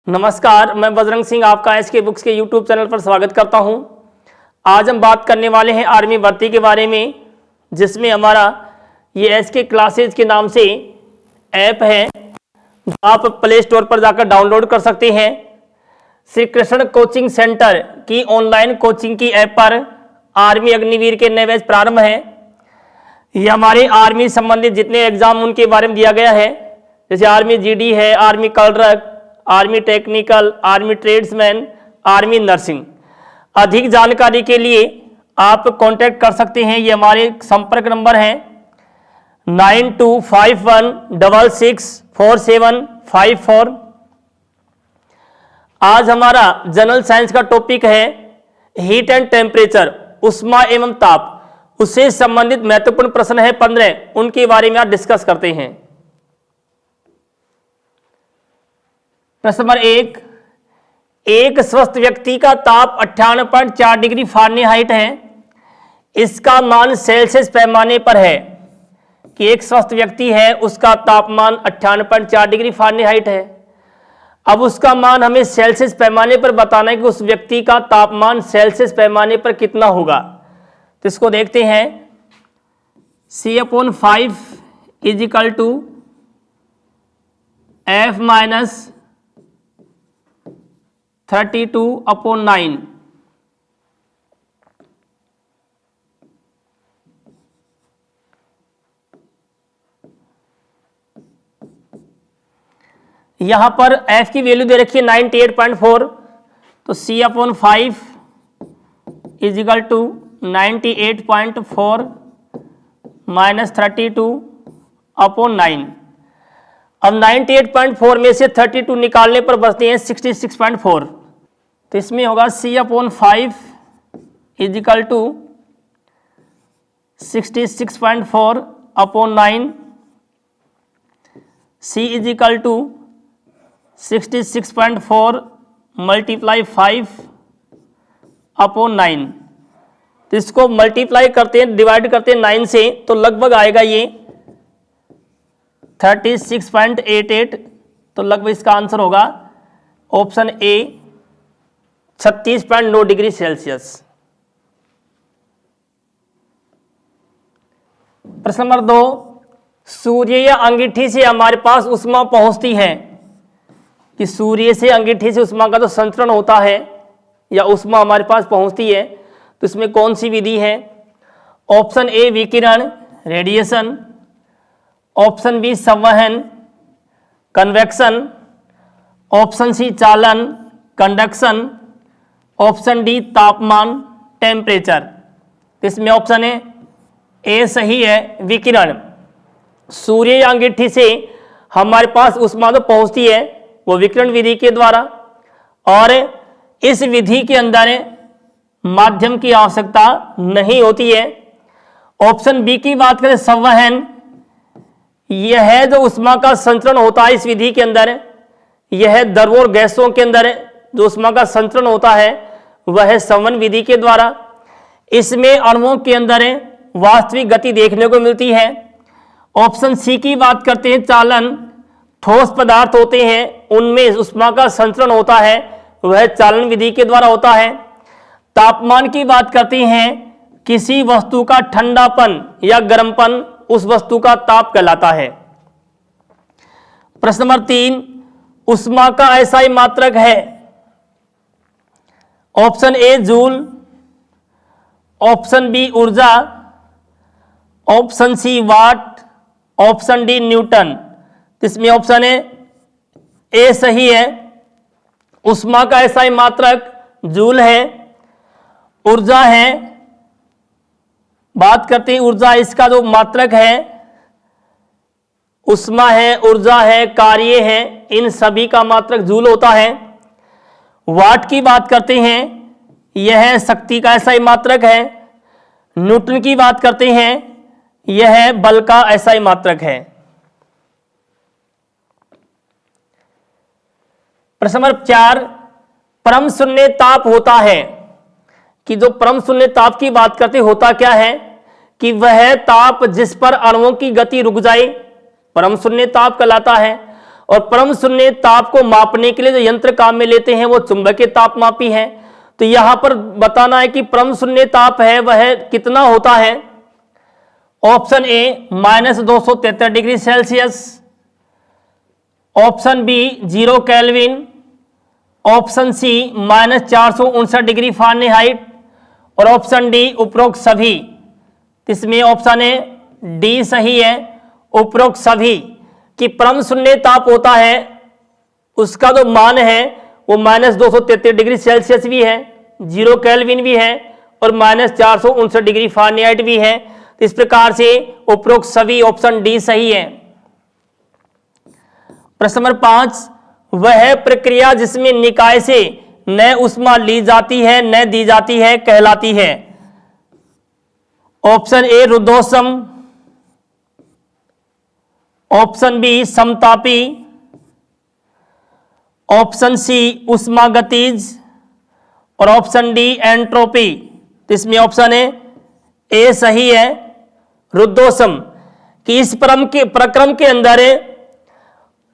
नमस्कार, मैं बजरंग सिंह आपका एसके बुक्स के यूट्यूब चैनल पर स्वागत करता हूं। आज हम बात करने वाले हैं आर्मी भर्ती के बारे में, जिसमें हमारा ये एसके क्लासेज के नाम से ऐप है, जो आप प्ले स्टोर पर जाकर डाउनलोड कर सकते हैं। श्री कृष्ण कोचिंग सेंटर की ऑनलाइन कोचिंग की ऐप पर आर्मी अग्निवीर के नए बैच प्रारंभ है। ये हमारे आर्मी संबंधित जितने एग्जाम उनके बारे में दिया गया है, जैसे आर्मी जीडी है, army clerk, army technical, army tradesman, army nursing. अधिक जानकारी के लिए आप कांटेक्ट कर सकते हैं। ये हमारे संपर्क नंबर हैं 9251664754। आज हमारा जनरल साइंस का टॉपिक है हीट एंड टेम्परेचर, उष्मा एवं ताप। उससे संबंधित महत्वपूर्ण प्रश्न है 15, उनके बारे में आज डिस्कस करते हैं। प्रश्न नंबर 1, एक स्वस्थ व्यक्ति का ताप 98.4 डिग्री फ़ारेनहाइट है। इसका मान सेल्सियस पैमाने पर है कि एक स्वस्थ व्यक्ति है, उसका तापमान 98.4 डिग्री फ़ारेनहाइट है। अब उसका मान हमें सेल्सियस पैमाने पर बताना है कि उस व्यक्ति का तापमान सेल्सियस पैमाने पर कितना होगा। तो इसको देखते हैं। C/5 = F - 32/9। यहां पर F की वैल्यू दे रखी है 98.4, तो C/5 = 98.4 - 32/9। अब 98.4 में से 32 निकालने पर बचते हैं 66.4। तो इसमें होगा C/5 = 66.4/9। C = 66.4 × 5/9। तो इसको मल्टीप्लाई करते हैं, डिवाइड करते हैं 9 से, तो लगभग आएगा ये 36.88। तो लगभग इसका आंसर होगा ऑप्शन ए 36.9 डिग्री सेल्सियस। प्रश्न नंबर 2, सूर्य या अंगीठी से हमारे पास उष्मा पहुंचती है। कि सूर्य से अंगीठी से उष्मा का जो संचरण होता है या उष्मा हमारे पास पहुंचती है, तो इसमें कौन सी विधि है। ऑप्शन ए विकिरण, रेडिएशन। ऑप्शन बी संवहन, कन्वेक्शन। ऑप्शन सी चालन, कंडक्शन। ऑप्शन डी तापमान, टेम्परेचर। इसमें ऑप्शन ए सही है, विकिरण। सूर्य या अंगीठी से हमारे पास उष्मा तो पहुंचती है वो विकिरण विधि के द्वारा, और इस विधि के अंदर माध्यम की आवश्यकता नहीं होती है। ऑप्शन बी की बात करें, संवहन, यह जो उष्मा का संचरण होता है इस विधि के अंदर, यह द्रवों और गैसों के अंदर जो उष्मा का संचरण होता है वह संवहन विधि के द्वारा। इसमें अणुओं के अंदर वास्तविक गति देखने को मिलती है। ऑप्शन सी की बात करते हैं, चालन, ठोस पदार्थ होते हैं उनमें उष्मा का संचरण होता है, वह चालन विधि के द्वारा होता है। तापमान की बात करते हैं, किसी वस्तु का ठंडापन या गर्मपन उस वस्तु का ताप कहलाता है। प्रश्न नंबर 3, उष्मा का एसआई मात्रक है। Option A joule, option B ऊर्जा, option C watt, option D newton. इसमें ऑप्शन ए सही है, उष्मा का एसआई मात्रक जूल है। ऊर्जा है, बात करते हैं ऊर्जा, इसका जो मात्रक है उष्मा है, ऊर्जा है, कार्य है, इन सभी का मात्रक जूल होता है। वाट की बात करते हैं, यह शक्ति का एसआई मात्रक है। न्यूटन की बात करते हैं, यह बल का एसआई मात्रक है। प्रश्न नंबर 4, परम शून्य ताप होता है। कि जो परम शून्य ताप की बात करते होता क्या है कि वह ताप जिस पर अणुओं की गति रुक जाए परम शून्य ताप कहलाता है। और परम शून्य ताप को मापने के लिए जो यंत्र काम में लेते हैं वो चुंबकीय तापमापी है। तो यहां पर बताना है कि परम शून्य ताप है वह कितना होता है। Option A -273 degree Celsius, option B 0 kelvin, option C -459 degree Fahrenheit और ऑप्शन डी उपरोक्त सभी। इसमें ऑप्शन ए डी सही है, उपरोक्त सभी। कि परम शून्य ताप होता है उसका जो मान है वो -273 डिग्री सेल्सियस भी है, 0 केल्विन भी है और -459 डिग्री फ़ारेनहाइट भी है। तो इस प्रकार से उपरोक्त सभी ऑप्शन डी सही है। प्रश्न नंबर 5, वह प्रक्रिया जिसमें निकाय से न ऊष्मा ली जाती है न दी जाती है कहलाती है। ऑप्शन ए रुद्धोष्म, ऑप्शन बी समतापी, ऑप्शन सी ऊष्मागतिज और ऑप्शन डी एंट्रोपी। तो इसमें ऑप्शन ए सही है, रुद्धोष्म। कि इस प्रक्रम के अंदर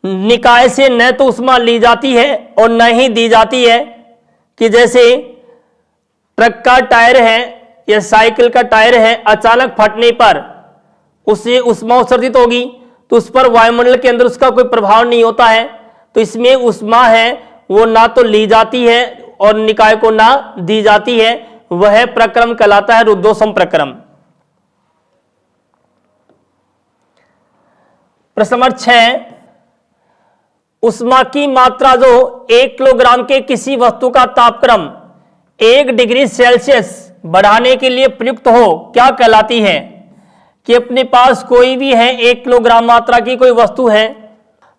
निकाय से न तो ऊष्मा ली जाती है और न ही दी जाती है। कि जैसे ट्रक का टायर है या साइकिल का टायर है, अचानक फटने पर उससे ऊष्मा उत्सर्जित होगी तो उस पर वायुमंडल के अंदर उसका कोई प्रभाव नहीं होता है। तो इसमें ऊष्मा है वो ना तो ली जाती है और निकाय को ना दी जाती है, वह प्रक्रम कहलाता है रुद्धोष्म प्रक्रम। प्रश्न नंबर 6, ऊष्मा की मात्रा जो 1 किलोग्राम के किसी वस्तु का तापक्रम 1 डिग्री सेल्सियस बढ़ाने के लिए प्रयुक्त हो क्या कहलाती है। कि अपने पास कोई भी है 1 किलोग्राम मात्रा की कोई वस्तु है,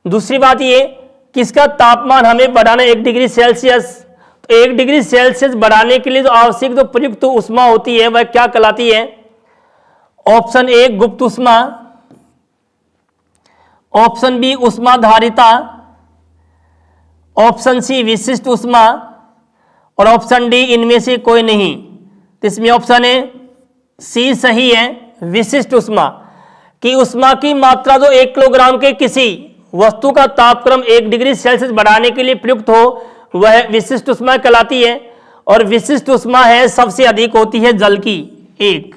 दूसरी बात ये कि इसका तापमान हमें बढ़ाना 1 डिग्री सेल्सियस, तो 1 डिग्री सेल्सियस बढ़ाने के लिए जो आवश्यक जो प्रयुक्त ऊष्मा होती है वह क्या कहलाती है। ऑप्शन ए गुप्त ऊष्मा, ऑप्शन बी ऊष्माधारिता, ऑप्शन सी विशिष्ट ऊष्मा और ऑप्शन डी इनमें से कोई नहीं। तो इसमें ऑप्शन ए सी सही है, विशिष्ट ऊष्मा। कि ऊष्मा की मात्रा जो 1 किलोग्राम के किसी वस्तु का तापक्रम 1 डिग्री सेल्सियस बढ़ाने के लिए प्रयुक्त हो वह विशिष्ट ऊष्मा कहलाती है। और विशिष्ट ऊष्मा है सबसे अधिक होती है जल की 1।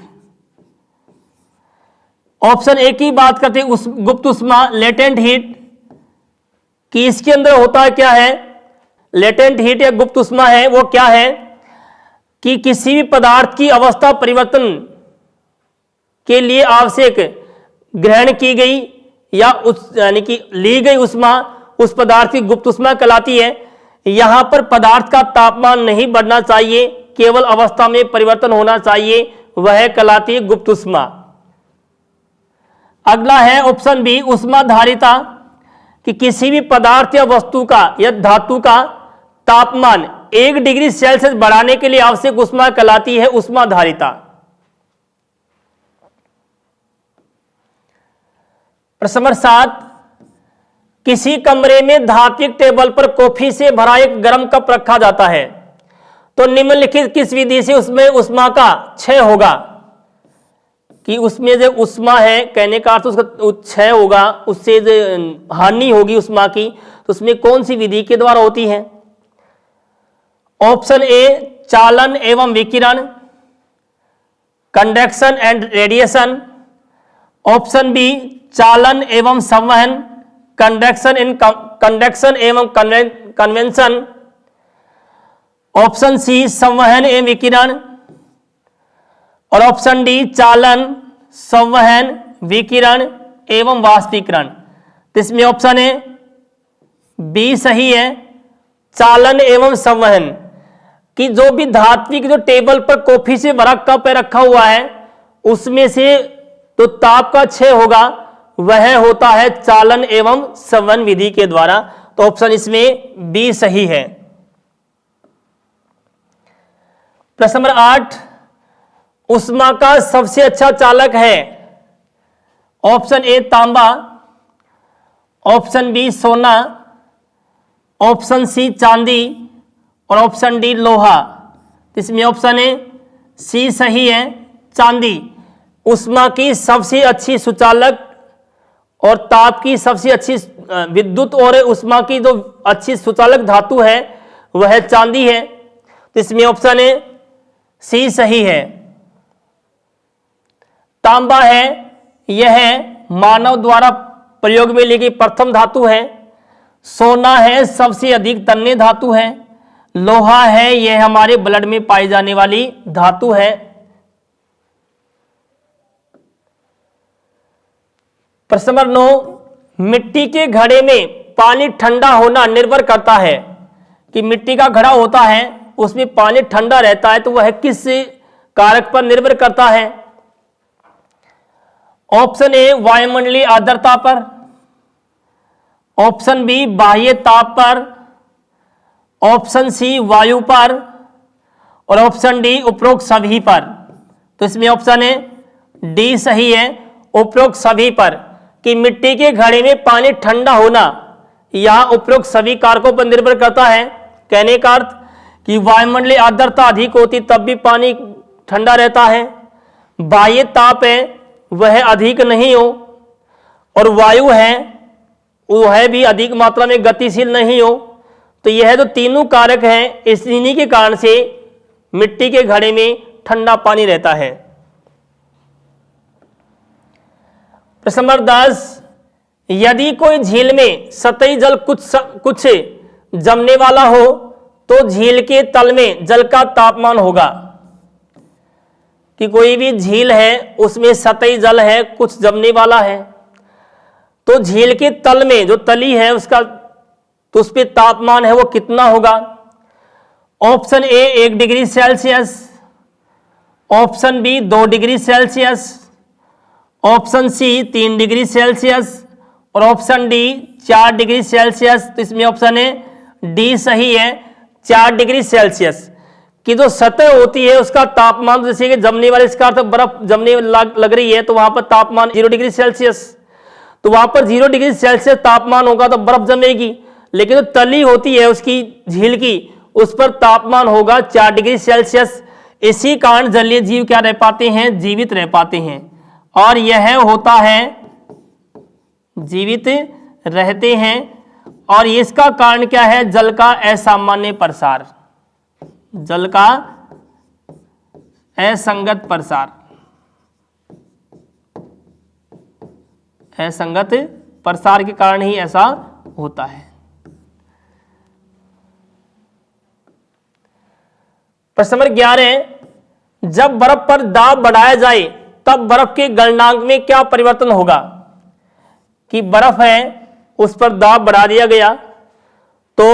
ऑप्शन ए की बात करते हैं गुप्त ऊष्मा लेटेंट हीट। कि इसके अंदर होता क्या है, लेटेंट हीट या गुप्त ऊष्मा है वो क्या है कि किसी भी पदार्थ की अवस्था परिवर्तन के लिए आवश्यक ग्रहण की गई या यानी कि ली गई ऊष्मा उस पदार्थ की गुप्त ऊष्मा कहलाती है। यहां पर पदार्थ का तापमान नहीं बढ़ना चाहिए, केवल अवस्था में परिवर्तन होना चाहिए, वह कहलाती है गुप्त ऊष्मा। अगला है ऑप्शन बी ऊष्माधारिता। कि किसी भी पदार्थ या वस्तु का या धातु का तापमान 1 डिग्री सेल्सियस बढ़ाने के लिए आवश्यक ऊष्मा कहलाती है ऊष्माधारिता। प्रश्न नंबर 7, किसी कमरे में धात्विक टेबल पर कॉफी से भरा एक गर्म कप रखा जाता है तो निम्नलिखित किस विधि से उसमें ऊष्मा का क्षय होगा। कि उसमें जो ऊष्मा है कहने का अर्थ उसका क्षय होगा, उससे जो हानि होगी ऊष्मा की, तो उसमें कौन सी विधि के द्वारा होती है। ऑप्शन ए चालन एवं विकिरण, conduction and radiation, option B चालन एवं संवहन, कंडक्शन एवं कन्वेंशन, ऑप्शन सी संवहन एवं विकिरण और ऑप्शन डी चालन, संवहन, विकिरण एवं वाष्पीकरण। तो इसमें ऑप्शन ए बी सही है, चालन एवं संवहन। कि जो भी धात्विक जो टेबल पर कॉफी से भरा कप रखा हुआ है उसमें से तो ताप का क्षय होगा वह होता है चालन एवं संवहन विधि के द्वारा। तो ऑप्शन इसमें बी सही है। प्रश्न नंबर 8, ऊष्मा का सबसे अच्छा चालक है। ऑप्शन ए तांबा, ऑप्शन बी सोना, ऑप्शन सी चांदी और ऑप्शन डी लोहा। इसमें ऑप्शन ए सी सही है, चांदी ऊष्मा की सबसे अच्छी सुचालक और ताप की सबसे अच्छी विद्युत और उष्मा की जो अच्छी सुचालक धातु है वह चांदी है। तो इसमें ऑप्शन ए सी सही है। तांबा है, यह मानव द्वारा प्रयोग में ली गई प्रथम धातु है। सोना है, सबसे अधिक तन्य धातु है। लोहा है, यह हमारे ब्लड में पाई जाने वाली धातु है। प्रश्न नंबर 9, मिट्टी के घड़े में पानी ठंडा होना निर्भर करता है कि मिट्टी का घड़ा होता है उसमें पानी ठंडा रहता है, तो वह किस कारक पर निर्भर करता है? ऑप्शन ए वायुमंडलीय आर्द्रता पर, ऑप्शन बी बाह्य ताप पर, ऑप्शन सी वायु पर और ऑप्शन डी उपरोक्त सभी पर। तो इसमें ऑप्शन ए डी सही है, उपरोक्त सभी पर, कि मिट्टी के घड़े में पानी ठंडा होना यह उपरोक्त सभी कारकों पर निर्भर करता है। कहने का अर्थ कि वायुमंडलीय आर्द्रता अधिक होती तब भी पानी ठंडा रहता है, बाह्य ताप है वह अधिक नहीं हो, और वायु है वह भी अधिक मात्रा में गतिशील नहीं हो। तो यह जो तीनों कारक हैं इन्हीं के कारण से मिट्टी के घड़े में ठंडा पानी रहता है। प्रश्न नंबर 10, यदि कोई झील में सतही जल कुछ जमने वाला हो तो झील के तल में जल का तापमान होगा। कि कोई भी झील है उसमें सतही जल है कुछ जमने वाला है, तो झील के तल में जो तली है उसका तो उस पर तापमान है वो कितना होगा? Option A 1 degree Celsius, option B 2 degree Celsius, option C 3 degree Celsius और ऑप्शन डी 4 डिग्री सेल्सियस। तो इसमें ऑप्शन ए डी सही है, 4 डिग्री सेल्सियस। कि जो सतह होती है उसका तापमान, जैसे कि जमने वाले, इसका अर्थ बर्फ जमने लग रही है तो वहां पर तापमान 0 डिग्री सेल्सियस, तो वहां पर 0 डिग्री सेल्सियस तापमान होगा तो बर्फ जमेगी। लेकिन जो तली होती है उसकी झील की उस पर तापमान होगा 4 डिग्री सेल्सियस। इसी कारण जलीय जीव क्या रह पाते हैं? जीवित रह पाते हैं, और यह होता है जीवित रहते हैं। और इसका कारण क्या है? जल का असामान्य प्रसार, जल का असंगत प्रसार, असंगत प्रसार के कारण ही ऐसा होता है। प्रश्न नंबर 11, जब बर्फ पर दाब बढ़ाया जाए तब बर्फ के गलनांक में क्या परिवर्तन होगा? कि बर्फ है उस पर दाब बढ़ा दिया गया तो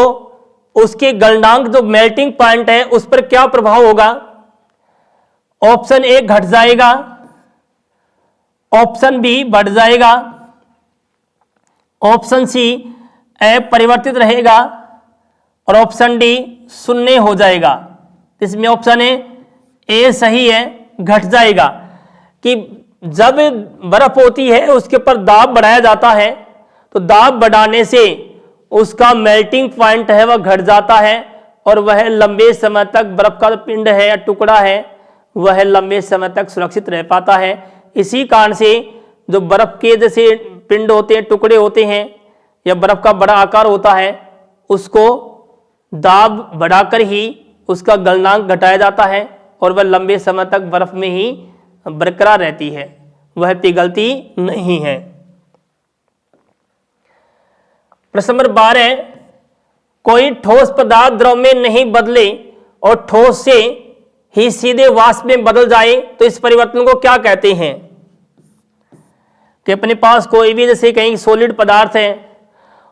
उसके गलनांक जो मेल्टिंग पॉइंट है उस पर क्या प्रभाव होगा? ऑप्शन ए घट जाएगा, ऑप्शन बी बढ़ जाएगा, ऑप्शन सी अपरिवर्तित रहेगा और ऑप्शन डी शून्य हो जाएगा। इसमें ऑप्शन ए सही है, घट जाएगा। कि जब बर्फ होती है उसके ऊपर दाब बढ़ाया जाता है तो दाब बढ़ाने से उसका मेल्टिंग पॉइंट है वह घट जाता है और वह लंबे समय तक बर्फ का पिंड है या टुकड़ा है वह लंबे समय तक सुरक्षित रह पाता है। इसी कारण से जो बर्फ के जैसे पिंड होते हैं, टुकड़े होते हैं या बर्फ का बड़ा आकार होता है, उसको दाब बढ़ाकर ही उसका गलनांक घटाया जाता है और वह लंबे समय तक बर्फ में ही बरकरार रहती है, वह पिघलती नहीं है। प्रश्न नंबर 12, कोई ठोस पदार्थ द्रव में नहीं बदले और ठोस से ही सीधे वाष्प में बदल जाए तो इस परिवर्तन को क्या कहते हैं? कि अपने पास कोई भी जैसे कहीं सॉलिड पदार्थ है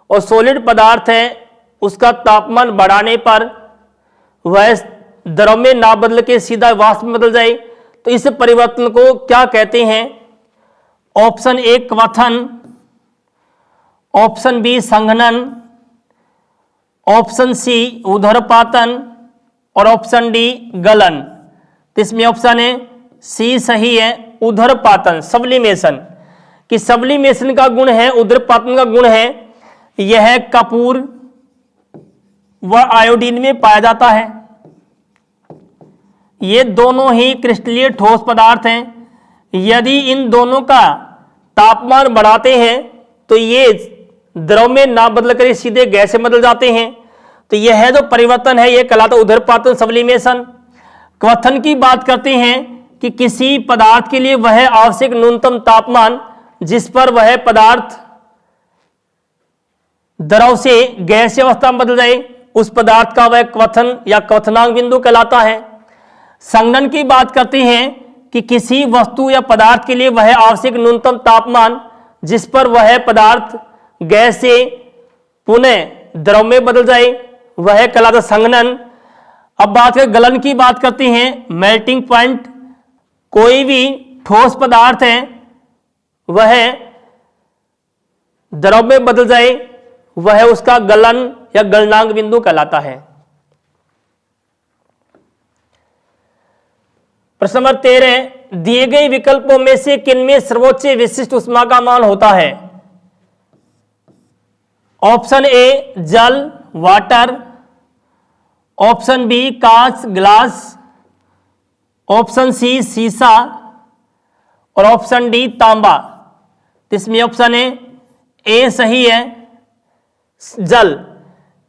और सॉलिड पदार्थ है उसका तापमान बढ़ाने पर वह द्रव में ना बदल के सीधा वाष्प में बदल जाए तो इस परिवर्तन को क्या कहते हैं? ऑप्शन ए क्वथन, ऑप्शन बी संघनन, ऑप्शन सी ऊर्ध्वपातन और ऑप्शन डी गलन। तो इसमें ऑप्शन ए सी सही है, ऊर्ध्वपातन, सब्लिमेशन। कि सब्लिमेशन का गुण है, ऊर्ध्वपातन का गुण है, यह कपूर व आयोडीन में पाया जाता है। ये दोनों ही क्रिस्टलीय ठोस पदार्थ हैं। यदि इन दोनों का तापमान बढ़ाते हैं तो ये द्रव में ना बदल कर सीधे गैस में बदल जाते हैं। तो यह है जो परिवर्तन है, यह कहलाता उदरपातन सब्लिमेशन। क्वथन की बात करते हैं कि किसी पदार्थ के लिए वह आवश्यक न्यूनतम तापमान जिस पर वह पदार्थ द्रव से गैसीय अवस्था में बदल जाए, उस पदार्थ का वह क्वथन या क्वथनांक बिंदु कहलाता है। संघनन की बात करते हैं कि किसी वस्तु या पदार्थ के लिए वह आवश्यक न्यूनतम तापमान जिस पर वह पदार्थ गैस से पुनः द्रव में बदल जाए, वह कहलाता संघनन। अब बात करें गलन की बात करते हैं, मेल्टिंग पॉइंट। कोई भी ठोस पदार्थ है वह द्रव में बदल जाए, वह उसका गलन या गलनांक बिंदु कहलाता है। प्रश्न नंबर 13, दिए गए विकल्पों में से किनमें सर्वोच्च विशिष्ट ऊष्मा का मान होता है? ऑप्शन ए जल वाटर, ऑप्शन बी कांच ग्लास, ऑप्शन सी सीसा और ऑप्शन डी तांबा। इसमें ऑप्शन ए सही है, जल।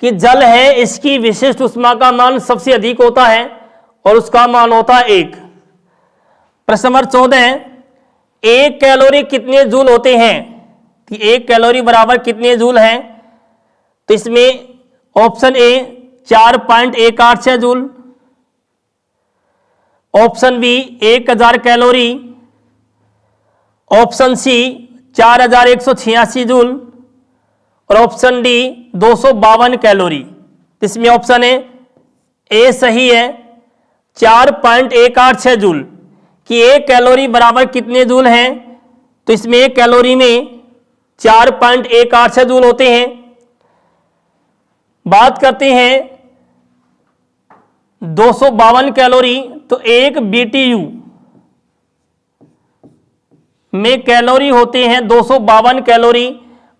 कि जल है इसकी विशिष्ट ऊष्मा का मान सबसे अधिक होता है और उसका मान होता है 1। प्रश्न नंबर 14, 1 कैलोरी कितने जूल होते हैं? कि 1 कैलोरी बराबर कितने जूल है? तो इसमें option A 4.186 joule, option B 1000 calorie, option C 4186 joule और ऑप्शन डी 252 कैलोरी। इसमें ऑप्शन ए सही है, 4.186 जूल। कि 1 कैलोरी बराबर कितने जूल हैं? तो इसमें 1 कैलोरी में 4.186 जूल होते हैं। बात करते हैं 252 कैलोरी, तो 1 BTU में कैलोरी होते हैं 252 कैलोरी,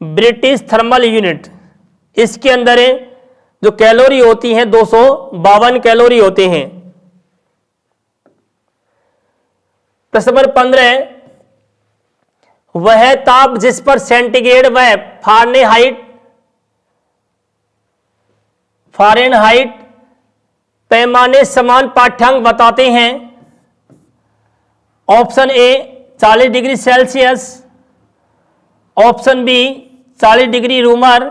ब्रिटिश थर्मल यूनिट। इसके अंदर जो कैलोरी होती हैं 252 कैलोरी होते हैं। प्रश्न नंबर 15, वह ताप जिस पर सेंटीग्रेड व फ़ारेनहाइट पैमाने समान पाठ्यांक बताते हैं। Option A 40 degree Celsius, option B 40 degree Reaumur,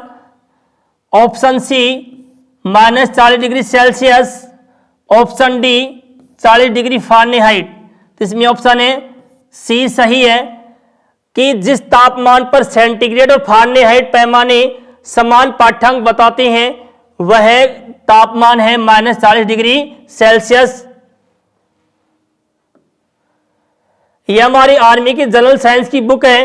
option C -40 degree Celsius, option D 40 degree Fahrenheit. इसमें ऑप्शन ए सी सही है कि जिस तापमान पर सेंटीग्रेड और फ़ारेनहाइट पैमाने समान पाठ्यांक बताते हैं वह तापमान है -40 डिग्री सेल्सियस। यह हमारी आर्मी की जनरल साइंस की बुक है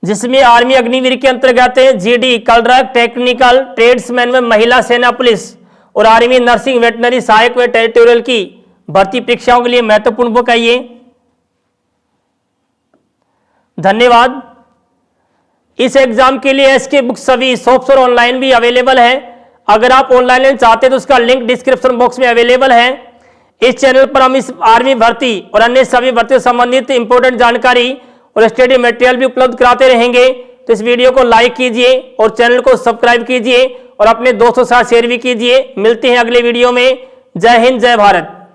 जिसमें आर्मी अग्निवीर के अंतर्गत जीडी कलरक टेक्निकल ट्रेड्समैन में महिला सेना पुलिस और आर्मी नर्सिंग वेटनरी सहायक व टेरिटोरियल की भर्ती परीक्षाओं के लिए महत्वपूर्ण बुक है ये। धन्यवाद। इस एग्जाम के लिए इसके बुक सभी शॉप्स और ऑनलाइन भी अवेलेबल है। अगर आप ऑनलाइन लेना चाहते हैं तो उसका लिंक डिस्क्रिप्शन बॉक्स में अवेलेबल है। इस चैनल पर हम इस आर्मी भर्ती और अन्य सभी भर्तियों से संबंधित इंपोर्टेंट जानकारी और स्टडी मटेरियल भी उपलब्ध कराते रहेंगे। तो इस वीडियो को लाइक कीजिए और चैनल को सब्सक्राइब कीजिए और अपने दोस्तों के साथ शेयर भी कीजिए। मिलते हैं अगले वीडियो में। जय हिंद, जय भारत।